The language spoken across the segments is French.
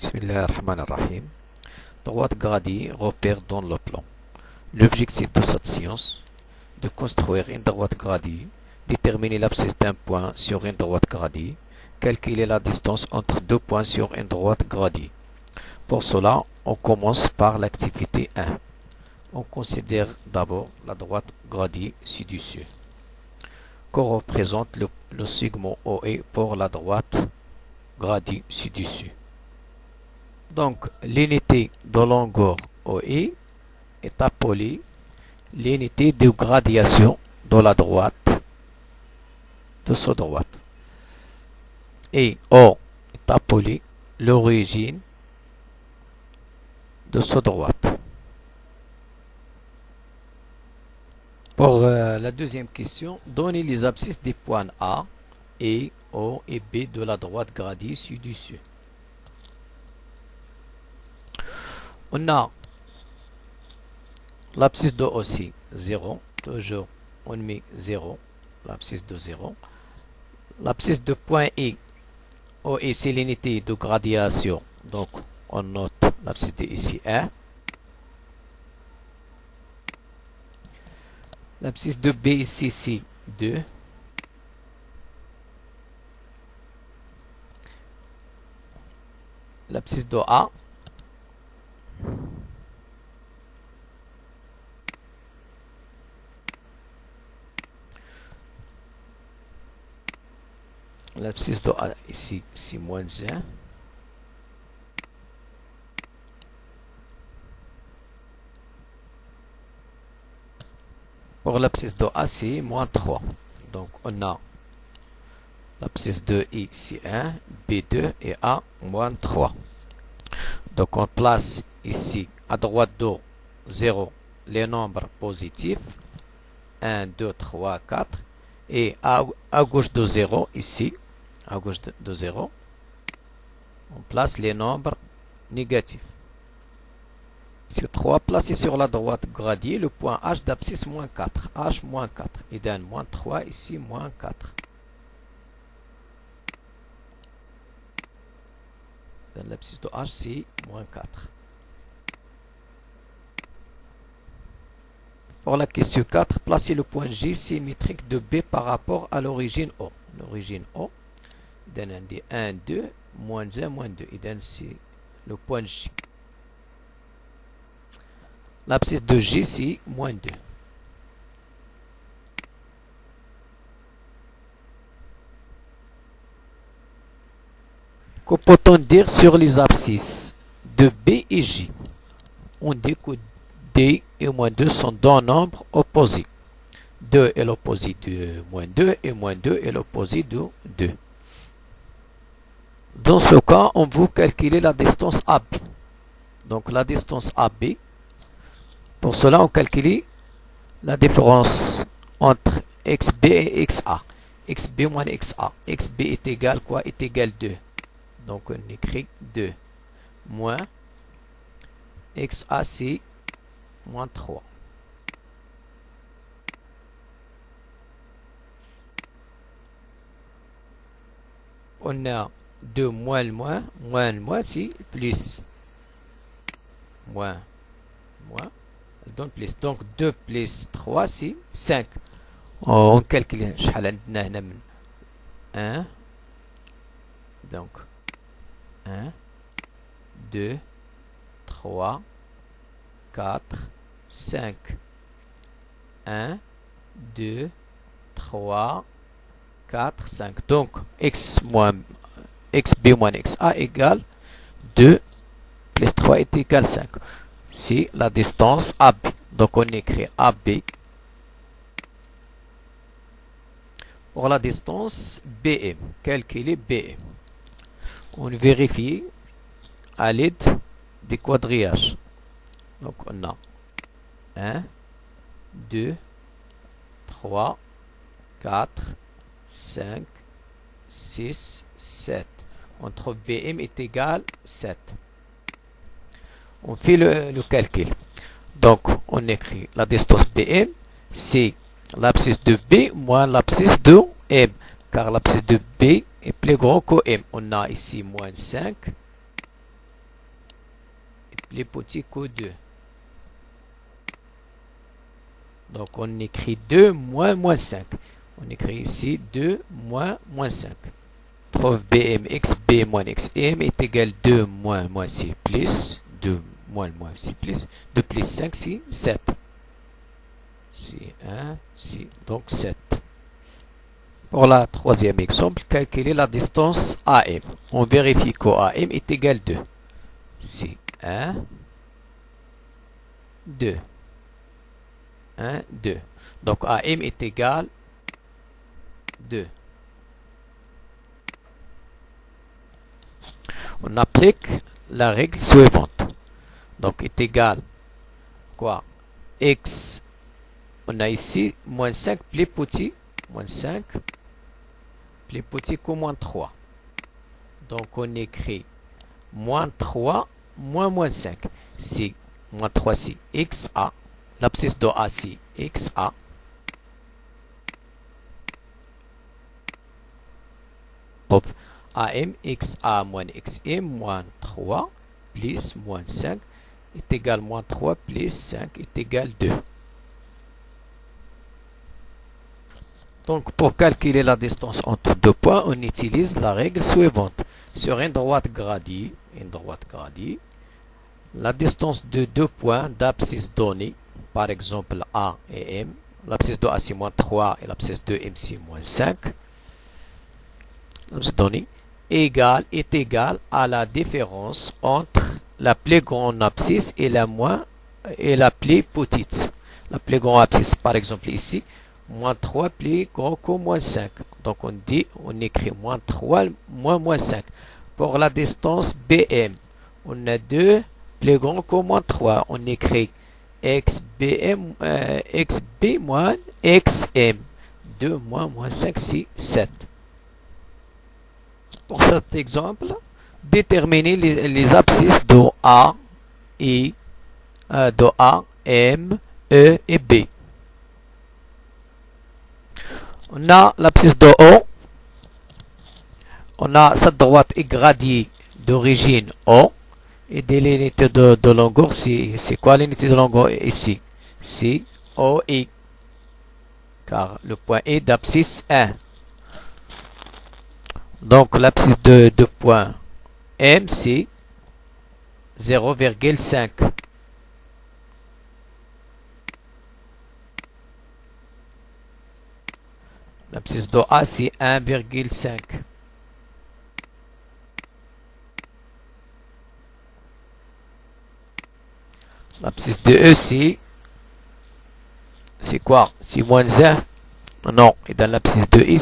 Bismillahirrahmanirrahim. Droite gradie repère dans le plan. L'objectif de cette science, de construire une droite gradie, déterminer l'abscisse d'un point sur une droite gradie, calculer la distance entre deux points sur une droite gradie. Pour cela, on commence par l'activité 1. On considère d'abord la droite gradie ci-dessus, que représente le segment OE pour la droite gradie ci-dessus. Donc, l'unité de longueur OE est appelée l'unité de gradation de la droite de cette droite. Et O est appelée l'origine de cette droite. Pour la deuxième question, donnez les abscisses des points A, E, O et B de la droite gradie ci-dessus. On a l'abscisse de aussi 0, toujours on met 0, l'abscisse de 0. L'abscisse de point E, OE c'est l'unité de gradation, donc on note l'abscisse de ici 1. L'abscisse de B ici c'est 2. L'abscisse de A. L'abscisse de A ici, c'est moins 1. Pour l'abscisse de A, c'est moins 3. Donc, on a l'abscisse de I, c'est 1, B2 et A, moins 3. Donc, on place ici, à droite de 0, les nombres positifs. 1, 2, 3, 4. Et à gauche de 0, ici, à gauche de 0, on place les nombres négatifs. Sur 3, placé sur la droite gradie, le point H d'abscisse moins 4. H moins 4. Et d'un moins 3, ici, moins 4. Dans l'abscisse de H, c'est moins 4. Pour la question 4, placez le point G symétrique de B par rapport à l'origine O. L'origine O, il donne 1, 2, moins 1, moins 2. Il donne c'est le point G. L'abscisse de G, c'est moins 2. Que peut-on dire sur les abscisses de B et J? On dit que D et moins 2 sont deux nombres opposés. 2 est l'opposé de moins 2 et moins 2 est l'opposé de 2. Dans ce cas, on veut calculer la distance AB. Donc la distance AB, pour cela on calcule la différence entre XB et XA. XB moins XA. XB est égal quoi? Est égal 2. Donc on écrit 2 moins XA c'est moins 3. On a 2 moins le moins c'est plus. Moins, elle donne plus. Donc 2 plus 3 c'est 5. On calcule 1. Donc 1, 2, 3, 4, 5. 1, 2, 3, 4, 5. Donc, XB moins XA égale 2 plus 3 est égal 5. C'est la distance AB. Donc, on écrit AB. Pour la distance BM, calculer BM. On vérifie à l'aide des quadrillages. Donc, on a 1, 2, 3, 4, 5, 6, 7. On trouve BM est égal 7. On fait le calcul. Donc, on écrit la distance BM, c'est l'abscisse de B moins l'abscisse de M. Car l'abscisse de B est plus grand que M. On a ici moins 5 plus petit que 2. Donc on écrit 2 moins moins 5. On écrit ici 2 moins moins 5. Trouve BM XB moins XM est égal 2 moins moins C plus 2 moins moins C plus 2 plus 5 c'est 7. C'est 1, c'est donc 7. Pour la troisième exemple, calculer la distance AM. On vérifie que AM est égal 2. C'est 1, 2. 1, 2. Donc AM est égal 2. On applique la règle suivante. Donc est égal quoi? X, on a ici moins 5 plus petit, moins 5 plus petit que moins 3. Donc on écrit moins 3 moins moins 5. C'est moins 3 c'est XA. L'abscisse de A c'est XA. AM XA moins XM moins 3 plus moins 5 est égal moins 3 plus 5 est égal 2. Donc pour calculer la distance entre deux points, on utilise la règle suivante. Sur une droite gradie, la distance de deux points d'abscisse donnée, par exemple A et M, l'abscisse de A c'est moins 3 et l'abscisse de M c'est moins 5, l'abscisse donnée est égal à la différence entre la plus grande abscisse et la plus petite. La plus grande abscisse, par exemple ici, moins 3 plus grand que moins 5. Donc on écrit moins 3 moins 5. Pour la distance BM, on a 2 plus grand que moins 3. On écrit XB moins XM. 2 moins 5, c'est 7. Pour cet exemple, déterminer les abscisses de A, I, de A, M, E et B. On a l'abscisse de O. On a cette droite est gradiée d'origine O. Et de l'unité de longueur, c'est quoi l'unité de longueur ici? C'est OI. Car le point est d'abscisse 1. Donc l'abscisse de point M, c'est 0,5. L'abscisse de A, c'est 1,5. L'abscisse de E, c'est quoi? C'est moins 1. Non, et dans l'abscisse de E,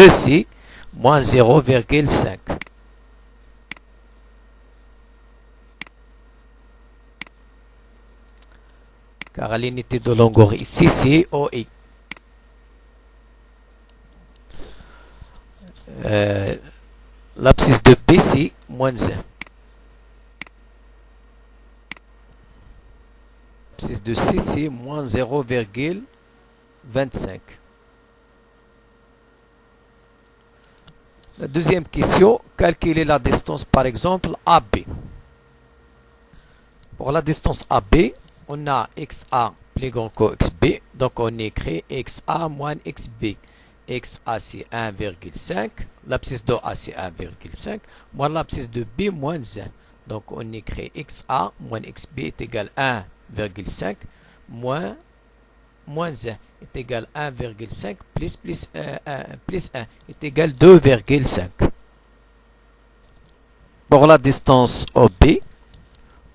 c'est moins 0,5. Car l'unité de longueur ici, c'est OI. L'abscisse de B, c'est moins 1. L'abscisse de C, c'est moins 0,25. La deuxième question, calculer la distance par exemple AB. Pour la distance AB, on a XA plus grand que XB, donc on écrit XA moins XB. XA c'est 1,5, l'abscisse de A c'est 1,5, moins l'abscisse de B moins 1. Donc on écrit XA moins XB est égal à 1,5 moins 1 est égal à 1,5 plus 1 est égal à 2,5. Pour la distance OB,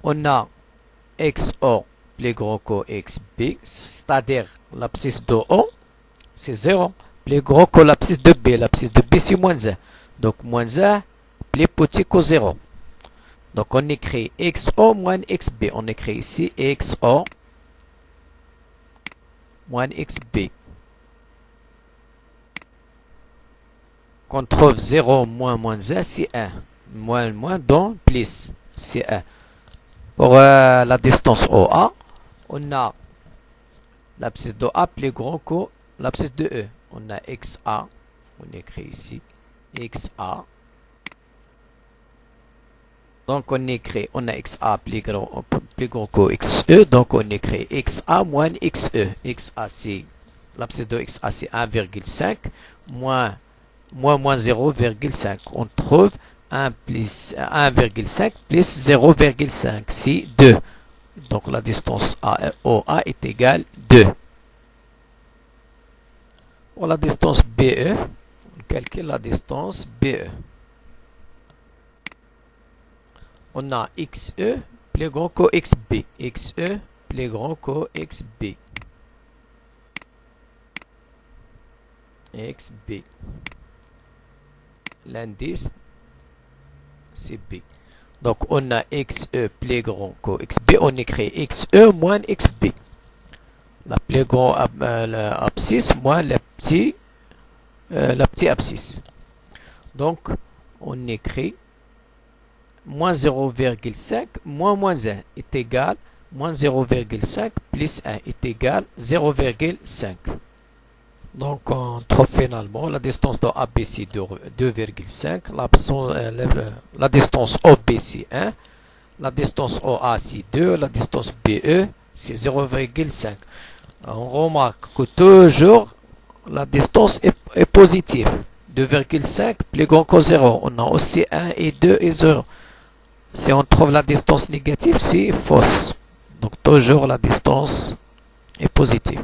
on a XO plus grand que XB, c'est-à-dire l'abscisse de O, c'est 0, plus grand que l'abscisse de B. L'abscisse de B, c'est moins 1. Donc, moins 1, plus petit que 0. Donc, on écrit XO moins XB. On écrit ici XO moins XB. Qu'on trouve 0 moins 1, c'est 1. Moins, donc plus, c'est 1. Pour la distance OA, on a l'abscisse de A plus grand que l'abscisse de E. On a XA, on écrit ici XA. Donc on a XA plus grand que XE, donc on écrit XA moins XE. XA c'est, l'abscisse de XA c'est 1,5 moins 0,5. On trouve 1,5 plus 0,5, c'est 2. Donc la distance OA est égale 2. Pour la distance BE, on calcule la distance BE. On a XE plus grand que XB. XE plus grand que XB. XB. L'indice, c'est B. Donc, on a XE plus grand que XB. On écrit XE moins XB. La plus grande abscisse moins la petite abscisse. Donc, on écrit moins 0,5 moins 1 est égal moins 0,5 plus 1 est égal 0,5. Donc on trouve finalement la distance de ABC 2,5, la distance OB 1, la distance OA 2, la distance BE c'est 0,5. On remarque que toujours la distance est positive. 2,5 plus grand que 0. On a aussi 1 et 2 et 0. Si on trouve la distance négative, c'est fausse. Donc toujours la distance est positive.